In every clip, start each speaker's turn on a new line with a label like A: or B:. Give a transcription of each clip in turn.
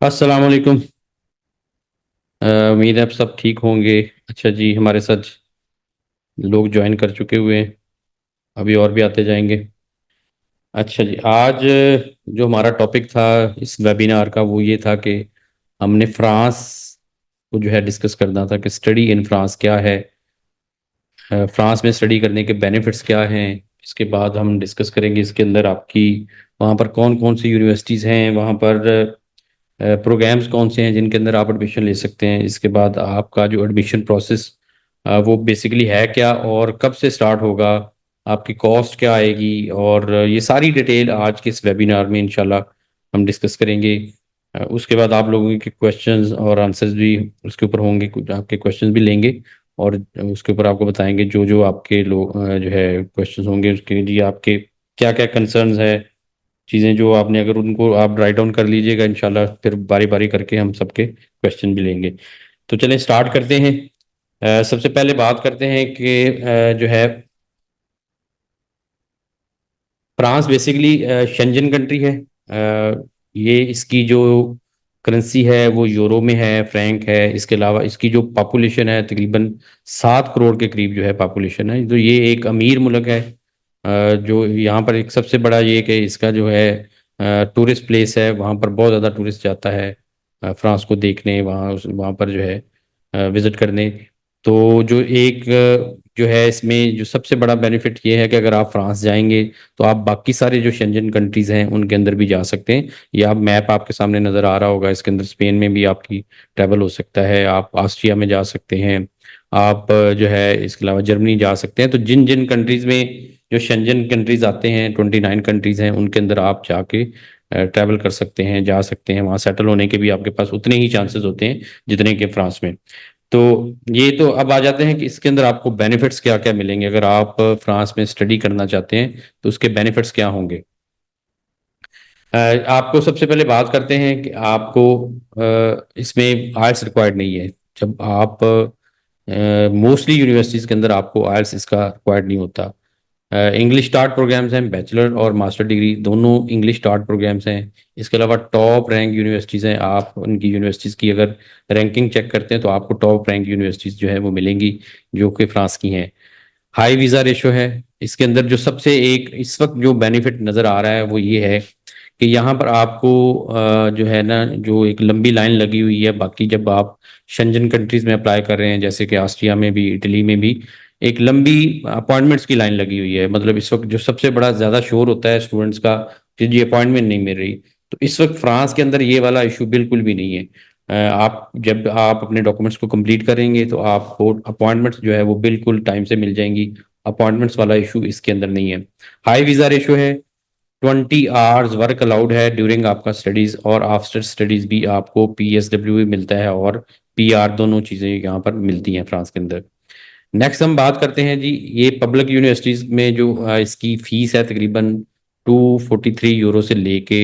A: अस्सलाम वालेकुम। उम्मीद है आप सब ठीक होंगे। अच्छा जी, हमारे साथ लोग ज्वाइन कर चुके हुए हैं, अभी और भी आते जाएंगे। अच्छा जी, आज जो हमारा टॉपिक था इस वेबिनार का वो ये था कि हमने फ्रांस को जो है डिस्कस करना था कि स्टडी इन फ्रांस क्या है, फ्रांस में स्टडी करने के बेनिफिट्स क्या हैं। इसके बाद हम डिस्कस करेंगे इसके अंदर आपकी वहाँ पर कौन कौन सी यूनिवर्सिटीज़ हैं, वहाँ पर प्रोग्राम्स कौन से हैं जिनके अंदर आप एडमिशन ले सकते हैं। इसके बाद आपका जो एडमिशन प्रोसेस वो बेसिकली है क्या और कब से स्टार्ट होगा, आपकी कॉस्ट क्या आएगी, और ये सारी डिटेल आज के इस वेबिनार में इंशाल्लाह हम डिस्कस करेंगे। उसके बाद आप लोगों के क्वेश्चंस और आंसर्स भी उसके ऊपर होंगे, कुछ आपके क्वेश्चंस भी लेंगे और उसके ऊपर आपको बताएंगे जो जो आपके लोग जो है क्वेश्चंस होंगे उसके लिए आपके क्या क्या कंसर्न्स है, चीज़ें जो आपने अगर उनको आप राइट डाउन कर लीजिएगा इंशाल्लाह फिर बारी बारी करके हम सबके क्वेश्चन भी लेंगे। तो चलें स्टार्ट करते हैं। सबसे पहले बात करते हैं कि जो है फ्रांस बेसिकली शेंजन कंट्री है। ये इसकी जो करेंसी है वो यूरो में है, फ्रैंक है। इसके अलावा इसकी जो पॉपुलेशन है तकरीबन 7 करोड़ के करीब जो है पॉपुलेशन है। तो ये एक अमीर मुल्क है। जो यहाँ पर एक सबसे बड़ा ये कि इसका जो है टूरिस्ट प्लेस है, वहाँ पर बहुत ज़्यादा टूरिस्ट जाता है फ्रांस को देखने, वहाँ पर जो है विज़िट करने। तो जो एक जो है इसमें जो सबसे बड़ा बेनिफिट ये है कि अगर आप फ्रांस जाएंगे तो आप बाकी सारे जो शेंजन कंट्रीज़ हैं उनके अंदर भी जा सकते हैं। ये आप मैप आपके सामने नज़र आ रहा होगा, इसके अंदर स्पेन में भी आपकी ट्रैवल हो सकता है, आप ऑस्ट्रिया में जा सकते हैं, आप जो है इसके अलावा जर्मनी जा सकते हैं। तो जिन जिन कंट्रीज़ में जो शेंजन कंट्रीज आते हैं, 29 कंट्रीज हैं, उनके अंदर आप जाके ट्रैवल कर सकते हैं, जा सकते हैं। वहाँ सेटल होने के भी आपके पास उतने ही चांसेस होते हैं जितने के फ्रांस में। तो ये तो अब आ जाते हैं कि इसके अंदर आपको बेनिफिट्स क्या क्या मिलेंगे अगर आप फ्रांस में स्टडी करना चाहते हैं, तो उसके बेनिफिट्स क्या होंगे। आपको सबसे पहले बात करते हैं कि आपको इसमें आइल्स रिक्वायर्ड नहीं है। जब आप मोस्टली यूनिवर्सिटीज़ के अंदर आपको आइल्स इसका रिक्वायर्ड नहीं होता। इंग्लिश स्टार्ट प्रोग्राम्स हैं, बैचलर और मास्टर डिग्री दोनों इंग्लिश स्टार्ट प्रोग्राम्स हैं। इसके अलावा टॉप रैंक यूनिवर्सिटीज़ हैं, आप उनकी यूनिवर्सिटीज़ की अगर रैंकिंग चेक करते हैं तो आपको टॉप रैंक यूनिवर्सिटीज़ जो है वो मिलेंगी जो कि फ्रांस की हैं। हाई वीज़ा रेशो है। इसके अंदर जो सबसे एक इस वक्त जो बेनिफिट नज़र आ रहा है वो ये है कि यहाँ पर आपको जो है ना जो एक लंबी लाइन लगी हुई है। बाकी जब आप शेंजन कंट्रीज में अप्लाई कर रहे हैं जैसे कि ऑस्ट्रिया में भी, इटली में भी एक लंबी अपॉइंटमेंट्स की लाइन लगी हुई है। मतलब इस वक्त जो सबसे बड़ा ज़्यादा शोर होता है स्टूडेंट्स का कि जी अपॉइंटमेंट नहीं मिल रही। तो इस वक्त फ्रांस के अंदर ये वाला इशू बिल्कुल भी नहीं है। आप जब आप अपने डॉक्यूमेंट्स को कंप्लीट करेंगे तो आपको अपॉइंटमेंट्स जो है वो बिल्कुल टाइम से मिल जाएंगी। अपॉइंटमेंट्स वाला इशू इसके अंदर नहीं है। हाई वीज़ा रेशो है। 20 आवर्स वर्क अलाउड है ड्यूरिंग आपका स्टडीज, और आफ्टर स्टडीज भी आपको PSW भी मिलता है और PR, दोनों चीज़ें यहाँ पर मिलती हैं फ्रांस के अंदर। नेक्स्ट हम बात करते हैं जी, ये पब्लिक यूनिवर्सिटीज़ में जो इसकी फीस है तकरीबन 243 यूरो से लेके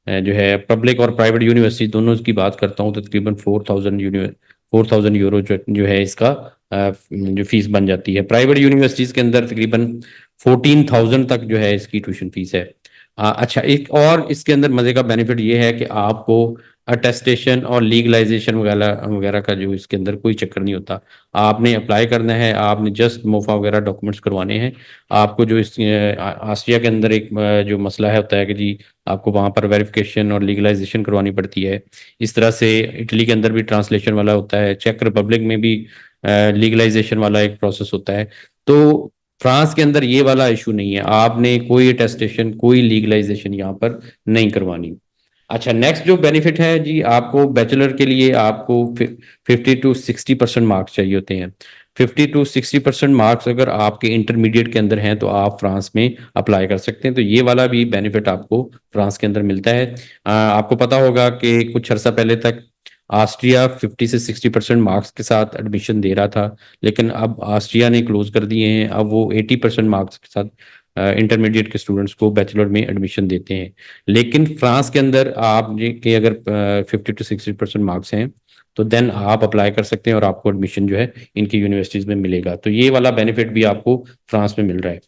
A: जो है पब्लिक और प्राइवेट यूनिवर्सिटी दोनों की बात करता हूँ तो तकरीबन 4,000 यूरो जो है इसका जो फीस बन जाती है। प्राइवेट यूनिवर्सिटीज़ के अंदर तकरीबन 14,000 तक जो है इसकी ट्यूशन फीस है। अच्छा, एक और इसके अंदर मज़े का बेनिफिट ये है कि आपको अटेस्टेशन और लीगलाइजेशन वगैरह वगैरह का जो इसके अंदर कोई चक्कर नहीं होता। आपने अप्लाई करना है, आपने जस्ट मोफा वगैरह डॉक्यूमेंट्स करवाने हैं। आपको जो इस आसिया के अंदर एक जो मसला है होता है कि जी आपको वहाँ पर वेरिफिकेशन और लीगलाइजेशन करवानी पड़ती है। इस तरह से इटली के अंदर भी ट्रांसलेशन वाला होता है, चेक रिपब्लिक में भी लीगलाइजेशन वाला एक प्रोसेस होता है। तो फ्रांस के अंदर ये वाला इशू नहीं है, आपने कोई अटेस्टेशन कोई लीगलाइजेशन यहाँ पर नहीं करवानी। अच्छा, नेक्स्ट जो बेनिफिट है जी, आपको बैचलर के लिए आपको 50 to 60% मार्क्स चाहिए होते हैं। 50 to 60% मार्क्स अगर आपके इंटरमीडिएट के अंदर हैं तो आप फ्रांस में अप्लाई कर सकते हैं। तो ये वाला भी बेनिफिट आपको फ्रांस के अंदर मिलता है। आपको पता होगा कि कुछ अर्सा पहले तक ऑस्ट्रिया 50 से 60% मार्क्स के साथ एडमिशन दे रहा था, लेकिन अब ऑस्ट्रिया ने क्लोज कर दिए हैं। अब वो 80% मार्क्स के साथ इंटरमीडिएट के स्टूडेंट्स को बैचलर में एडमिशन देते हैं। लेकिन फ्रांस के अंदर आप के अगर 50 to 60% मार्क्स हैं तो देन आप अप्लाई कर सकते हैं और आपको एडमिशन जो है इनकी यूनिवर्सिटीज़ में मिलेगा। तो ये वाला बेनिफिट भी आपको फ्रांस में मिल रहा है।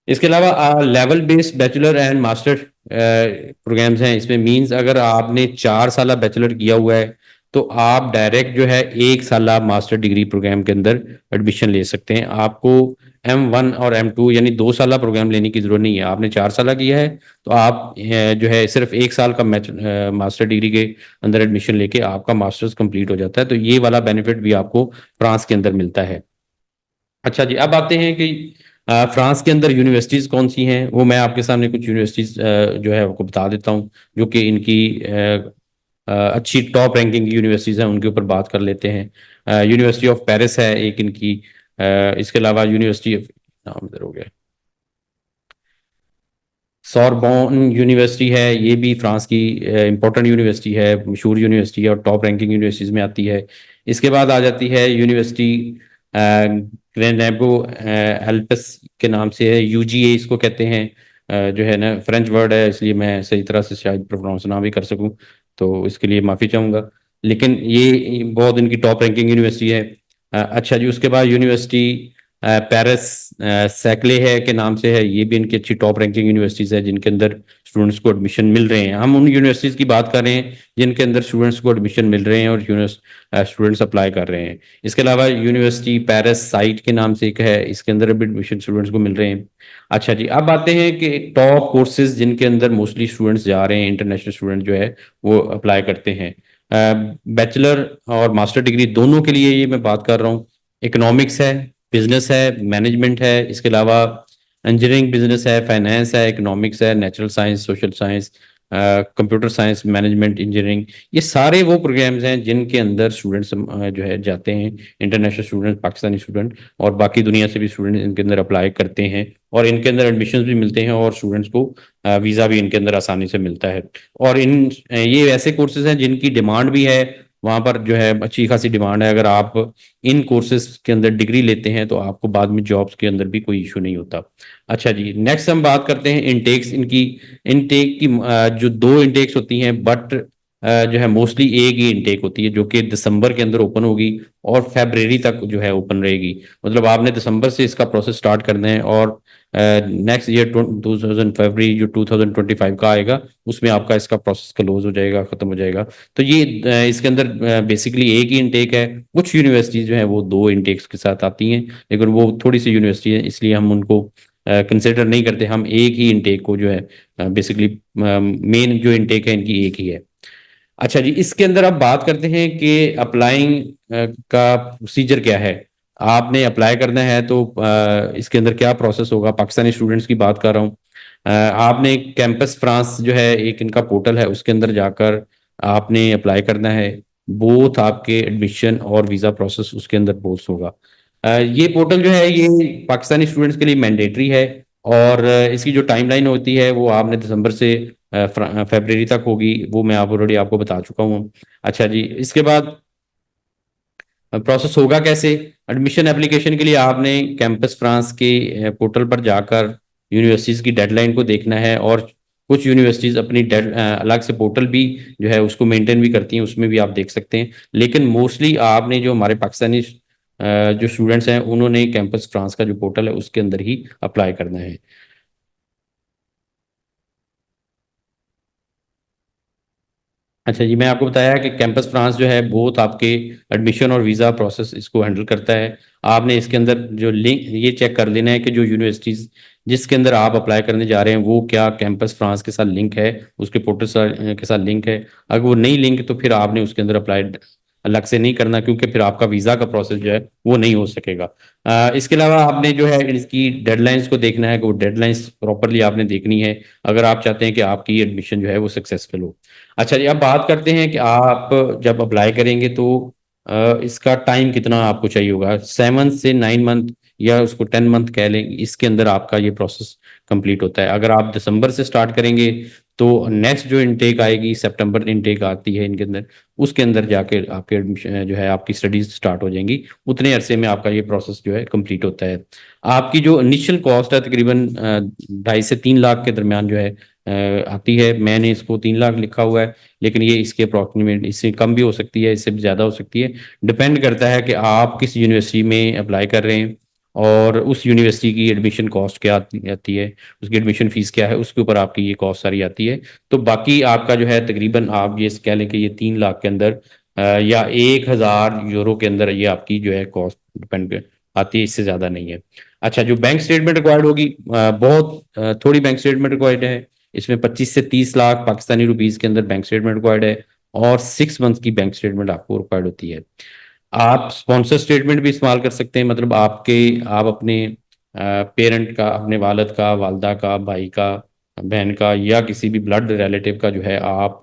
A: इसके अलावा level based bachelor and master programs हैं इसमें, मींस अगर आपने 4 साल बैचलर किया हुआ है तो आप डायरेक्ट जो है 1 साल मास्टर डिग्री प्रोग्राम के अंदर एडमिशन ले सकते हैं। आपको M1 और M2 यानी 2 साल प्रोग्राम लेने की जरूरत नहीं है। आपने 4 साल किया है तो आप जो है सिर्फ 1 साल का मास्टर डिग्री के अंदर एडमिशन लेके आपका मास्टर्स कंप्लीट हो जाता है। तो ये वाला बेनिफिट भी आपको फ्रांस के अंदर मिलता है। अच्छा जी, अब आते हैं कि फ्रांस के अंदर यूनिवर्सिटीज़ कौन सी हैं। वो मैं आपके सामने कुछ यूनिवर्सिटीज़ जो है आपको बता देता हूँ, जो कि इनकी अच्छी टॉप रैंकिंग की यूनिवर्सिटीज़ हैं, उनके ऊपर बात कर लेते हैं। यूनिवर्सिटी ऑफ पेरिस है एक इनकी। इसके अलावा यूनिवर्सिटी ऑफ, नाम इधर हो गया, सॉरबोन यूनिवर्सिटी है, ये भी फ्रांस की इंपॉर्टेंट यूनिवर्सिटी है, मशहूर यूनिवर्सिटी है और टॉप रैंकिंग यूनिवर्सिटीज़ में आती है। इसके बाद आ जाती है यूनिवर्सिटी ग्रेनेबो एल्पस के नाम से है, UGA इसको कहते हैं। जो है ना फ्रेंच वर्ड है, इसलिए मैं सही तरह से शायद प्रोनाउंस ना भी कर सकूं, तो इसके लिए माफ़ी चाहूँगा। लेकिन ये बहुत इनकी टॉप रैंकिंग यूनिवर्सिटी है। अच्छा जी, उसके बाद यूनिवर्सिटी पेरिस सैकले है के नाम से है, ये भी इनकी अच्छी टॉप रैंकिंग यूनिवर्सिटीज़ है जिनके अंदर स्टूडेंट्स को एडमिशन मिल रहे हैं। हम उन यूनिवर्सिटीज़ की बात कर रहे हैं जिनके अंदर स्टूडेंट्स को एडमिशन मिल रहे हैं और स्टूडेंट्स अप्लाई कर रहे हैं। इसके अलावा यूनिवर्सिटी पेरिस साइट के नाम से एक है, इसके अंदर भी एडमिशन स्टूडेंट्स को मिल रहे हैं। अच्छा जी, अब आते हैं कि टॉप कोर्सेज जिनके अंदर मोस्टली स्टूडेंट्स जा रहे हैं, इंटरनेशनल स्टूडेंट जो है वो अप्लाई करते हैं। बैचलर और मास्टर डिग्री दोनों के लिए ये मैं बात कर रहा हूँ। इकोनॉमिक्स है, बिजनेस है, मैनेजमेंट है, इसके अलावा इंजीनियरिंग बिजनेस है, फाइनेंस है, इकोनॉमिक्स है, natural science, social science, computer science, management, engineering, ये सारे वो प्रोग्राम्स हैं जिनके अंदर स्टूडेंट्स जो है जाते हैं, इंटरनेशनल स्टूडेंट, पाकिस्तानी स्टूडेंट और बाकी दुनिया से भी स्टूडेंट इनके अंदर अप्लाई करते हैं और इनके अंदर एडमिशन भी मिलते हैं और स्टूडेंट्स को वीज़ा भी इनके अंदर आसानी से मिलता है। और ये ऐसे कोर्सेज हैं जिनकी डिमांड भी है, वहाँ पर जो है अच्छी खासी डिमांड है। अगर आप इन कोर्सेज के अंदर डिग्री लेते हैं तो आपको बाद में जॉब्स के अंदर भी कोई इशू नहीं होता। अच्छा जी, नेक्स्ट हम बात करते हैं इनटेक्स इनकी। इनटेक की जो 2 इनटेक्स होती हैं, बट जो है मोस्टली एक ही इनटेक होती है जो कि दिसंबर के अंदर ओपन होगी और फेब्रवरी तक जो है ओपन रहेगी। मतलब आपने दिसंबर से इसका प्रोसेस स्टार्ट करना है और नेक्स्ट ईयर 2000 फरवरी जो 2025 का आएगा उसमें आपका इसका प्रोसेस क्लोज हो जाएगा, खत्म हो जाएगा। तो ये इसके अंदर बेसिकली एक ही इनटेक है। कुछ यूनिवर्सिटीज जो है वो 2 इनटेक्स के साथ आती हैं, लेकिन वो थोड़ी सी यूनिवर्सिटी है इसलिए हम उनको कंसिडर नहीं करते। हम एक ही इनटेक को जो है बेसिकली मेन जो इनटेक है इनकी एक ही है। अच्छा जी, इसके अंदर अब बात करते हैं कि अप्लाइंग का प्रोसीजर क्या है। आपने अप्लाई करना है तो इसके अंदर क्या प्रोसेस होगा। पाकिस्तानी स्टूडेंट्स की बात कर रहा हूँ। आपने कैंपस फ्रांस जो है एक इनका पोर्टल है, उसके अंदर जाकर आपने अप्लाई करना है। बोथ आपके एडमिशन और वीज़ा प्रोसेस उसके अंदर बोथ होगा। ये पोर्टल जो है ये पाकिस्तानी स्टूडेंट्स के लिए मैंडेटरी है और इसकी जो टाइमलाइन होती है वो आपने दिसंबर से फरवरी तक होगी, वो मैं आप ऑलरेडी आपको बता चुका हूँ। अच्छा जी, इसके बाद प्रोसेस होगा कैसे। एडमिशन एप्लीकेशन के लिए आपने कैंपस फ्रांस के पोर्टल पर जाकर यूनिवर्सिटीज़ की डेडलाइन को देखना है और कुछ यूनिवर्सिटीज़ अपनी अलग से पोर्टल भी जो है उसको मेंटेन भी करती हैं, उसमें भी आप देख सकते हैं। लेकिन मोस्टली आपने जो हमारे पाकिस्तानी जो स्टूडेंट्स हैं उन्होंने कैंपस फ्रांस का जो पोर्टल है उसके अंदर ही अप्लाई करना है। अच्छा जी, मैं आपको बताया कि कैंपस फ्रांस जो है बहुत आपके एडमिशन और वीज़ा प्रोसेस इसको हैंडल करता है। आपने इसके अंदर जो लिंक ये चेक कर लेना है कि जो यूनिवर्सिटीज़ जिसके अंदर आप अप्लाई करने जा रहे हैं वो क्या कैंपस फ्रांस के साथ लिंक है, उसके पोर्टल के साथ लिंक है। अगर वो नहीं लिंक तो फिर आपने उसके अंदर अप्लाई अलग से नहीं करना, क्योंकि फिर आपका वीज़ा का प्रोसेस जो है वो नहीं हो सकेगा। इसके अलावा आपने जो है इसकी डेडलाइंस को देखना है कि वो डेडलाइंस प्रॉपरली आपने देखनी है अगर आप चाहते हैं कि आपकी एडमिशन जो है वो सक्सेसफुल हो। अच्छा जी, अब बात करते हैं कि आप जब अप्लाई करेंगे तो इसका टाइम कितना आपको चाहिए होगा। 7 से 9 मंथ या उसको 10 मंथ कह लें, इसके अंदर आपका ये प्रोसेस कंप्लीट होता है। अगर आप दिसंबर से स्टार्ट करेंगे तो नेक्स्ट जो इनटेक आएगी, सितंबर इनटेक आती है इनके अंदर, उसके अंदर जाके आपके एडमिशन जो है आपकी स्टडीज स्टार्ट हो जाएंगी। उतने अरसे में आपका ये प्रोसेस जो है कंप्लीट होता है। आपकी जो इनिशियल कॉस्ट है तकरीबन 2.5 से 3 लाख के दरमियान जो है आती है। मैंने इसको 3 लाख लिखा हुआ है, लेकिन ये इसके अप्रॉक्सीमेट इससे कम भी हो सकती है, इससे भी ज़्यादा हो सकती है। डिपेंड करता है कि आप किस यूनिवर्सिटी में अप्लाई कर रहे हैं और उस यूनिवर्सिटी की एडमिशन कॉस्ट क्या आती है, उसकी एडमिशन फीस क्या है, उसके ऊपर आपकी ये कॉस्ट सारी आती है। तो बाकी आपका जो है तकरीबन आप ये कह लें कि ये 3 लाख के अंदर या 1,000 यूरो के अंदर ये आपकी जो है कॉस्ट डिपेंड आती है, इससे ज़्यादा नहीं है। अच्छा, जो बैंक स्टेटमेंट रिक्वायर्ड होगी, बहुत थोड़ी बैंक स्टेटमेंट रिक्वायर्ड है। इसमें 25 से 30 लाख पाकिस्तानी रुपीज़ के अंदर बैंक स्टेटमेंट रिक्वायर्ड है, और 6 मंथ की बैंक स्टेटमेंट आपको रिक्वायर्ड होती है। आप स्पॉन्सर स्टेटमेंट भी इस्तेमाल कर सकते हैं, मतलब आप अपने पेरेंट का, अपने वालिद का, वालदा का, भाई का, बहन का, या किसी भी ब्लड रिलेटिव का जो है आप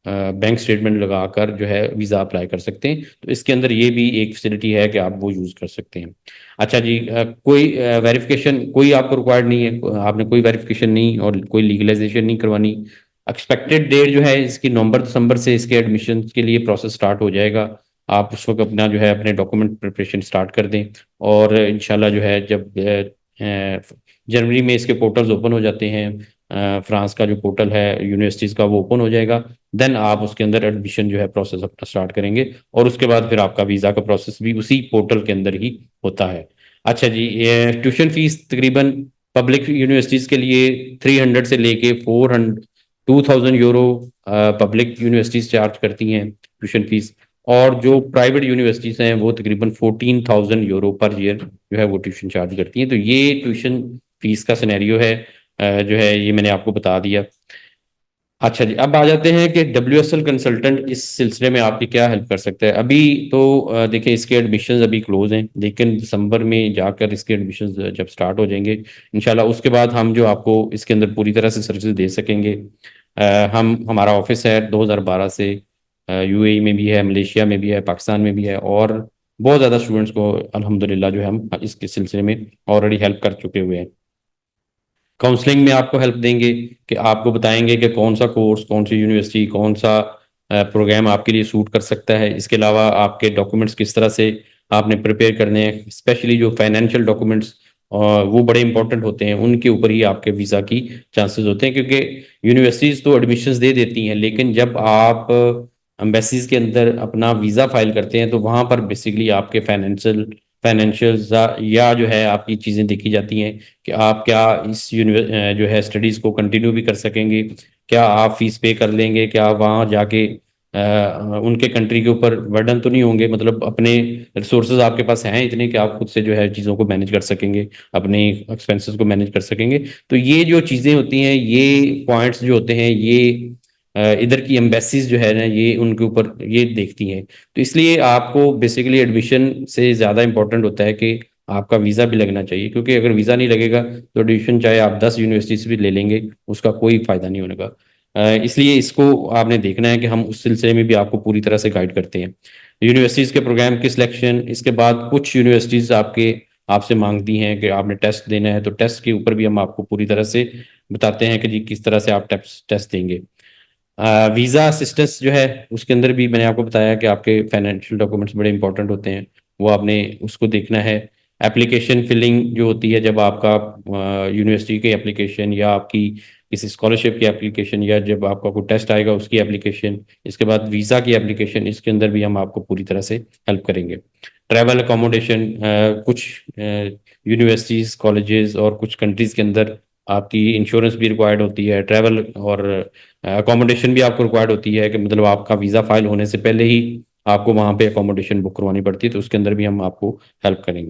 A: बैंक स्टेटमेंट लगाकर जो है वीज़ा अप्लाई कर सकते हैं। तो इसके अंदर ये भी एक फैसिलिटी है कि आप वो यूज़ कर सकते हैं। अच्छा जी, कोई वेरिफिकेशन कोई आपको रिक्वायर्ड नहीं है, आपने कोई वेरिफिकेशन नहीं और कोई लीगलाइजेशन नहीं करवानी। एक्सपेक्टेड डेट जो है इसकी नवंबर दिसंबर से इसके एडमिशन के लिए प्रोसेस स्टार्ट हो जाएगा। आप उस वक्त अपना जो है अपने डॉक्यूमेंट प्रिपरेशन स्टार्ट कर दें, और इंशाल्लाह जो है जब जनवरी में इसके पोर्टल्स ओपन हो जाते हैं, फ्रांस का जो पोर्टल है यूनिवर्सिटीज़ का वो ओपन हो जाएगा। देन आप उसके अंदर एडमिशन जो है प्रोसेस अपना स्टार्ट करेंगे, और उसके बाद फिर आपका वीज़ा का प्रोसेस भी उसी पोर्टल के अंदर ही होता है। अच्छा जी, ये ट्यूशन फीस तकरीबन पब्लिक यूनिवर्सिटीज़ के लिए 300 से लेके 2,000 यूरो पब्लिक यूनिवर्सिटीज़ चार्ज करती हैं ट्यूशन फीस, और जो प्राइवेट यूनिवर्सिटीज़ हैं वो तकरीबन 14,000 यूरो पर ईयर जो है वो ट्यूशन चार्ज करती हैं। तो ये ट्यूशन फीस का सिनेरियो है, जो है ये मैंने आपको बता दिया। अच्छा जी, अब आ जाते हैं कि WSL कंसल्टेंट इस सिलसिले में आपकी क्या हेल्प कर सकता है। अभी तो देखिए इसके एडमिशन्स अभी क्लोज हैं, लेकिन दिसंबर में जाकर इसके एडमिशन्स जब स्टार्ट हो जाएंगे इंशाल्लाह, उसके बाद हम जो आपको इसके अंदर पूरी तरह से सर्विस दे सकेंगे। हम हमारा ऑफिस है 2012 से UAE में भी है, मलेशिया में भी है, पाकिस्तान में भी है, और बहुत ज़्यादा स्टूडेंट्स को अल्हम्दुलिल्लाह जो है हम इसके सिलसिले में ऑलरेडी हेल्प कर चुके हुए हैं। काउंसलिंग में आपको हेल्प देंगे कि आपको बताएंगे कि कौन सा कोर्स, कौन सी यूनिवर्सिटी, कौन सा प्रोग्राम आपके लिए सूट कर सकता है। इसके अलावा आपके डॉक्यूमेंट्स किस तरह से आपने प्रिपेयर करने हैं, स्पेशली जो फाइनेंशियल डॉक्यूमेंट्स वो बड़े इंपॉर्टेंट होते हैं, उनके ऊपर ही आपके वीज़ा की चांसेस होते हैं। क्योंकि यूनिवर्सिटीज़ तो एडमिशन्स दे देती हैं, लेकिन जब आप एम्बेसीज के अंदर अपना वीज़ा फाइल करते हैं तो वहाँ पर बेसिकली आपके फाइनेंशियल या जो है आपकी चीज़ें देखी जाती हैं कि आप क्या इस जो है स्टडीज़ को कंटिन्यू भी कर सकेंगे, क्या आप फीस पे कर लेंगे, क्या आप वहाँ जाके उनके कंट्री के ऊपर बर्डन तो नहीं होंगे, मतलब अपने रिसोर्सेज आपके पास हैं इतने कि आप खुद से जो है चीज़ों को मैनेज कर सकेंगे, अपने एक्सपेंसेस को मैनेज कर सकेंगे। तो ये जो चीज़ें होती हैं, ये पॉइंट्स जो होते हैं, ये इधर की एम्बेसीज जो है ना ये उनके ऊपर ये देखती हैं। तो इसलिए आपको बेसिकली एडमिशन से ज़्यादा इंपॉर्टेंट होता है कि आपका वीज़ा भी लगना चाहिए, क्योंकि अगर वीज़ा नहीं लगेगा तो एडमिशन चाहे आप 10 यूनिवर्सिटी से भी ले लेंगे, उसका कोई फ़ायदा नहीं होने का। इसलिए इसको आपने देखना है कि हम उस सिलसिले में भी आपको पूरी तरह से गाइड करते हैं। यूनिवर्सिटीज़ के प्रोग्राम की सिलेक्शन, इसके बाद कुछ यूनिवर्सिटीज़ आपसे मांगती हैं कि आपने टेस्ट देना है, तो टेस्ट के ऊपर भी हम आपको पूरी तरह से बताते हैं कि जी किस तरह से आप टेस्ट देंगे। वीज़ा असिस्टेंस जो है उसके अंदर भी मैंने आपको बताया कि आपके फाइनेंशियल डॉक्यूमेंट्स बड़े इंपॉर्टेंट होते हैं, वो आपने उसको देखना है। एप्लीकेशन फिलिंग जो होती है, जब आपका यूनिवर्सिटी की एप्लीकेशन या आपकी किसी स्कॉलरशिप की एप्लीकेशन, या जब आपका कोई टेस्ट आएगा उसकी एप्लीकेशन, इसके बाद वीज़ा की एप्लीकेशन, इसके अंदर भी हम आपको पूरी तरह से हेल्प करेंगे। ट्रैवल अकोमोडेशन, कुछ यूनिवर्सिटीज़, कॉलेजेस और कुछ कंट्रीज़ के अंदर आपकी इंश्योरेंस भी रिक्वायर्ड होती है, ट्रैवल और अकोमोडेशन भी आपको रिक्वायर्ड होती है, कि मतलब आपका वीज़ा फाइल होने से पहले ही आपको वहाँ पे अकोमोडेशन बुक करवानी पड़ती है, तो उसके अंदर भी हम आपको हेल्प करेंगे।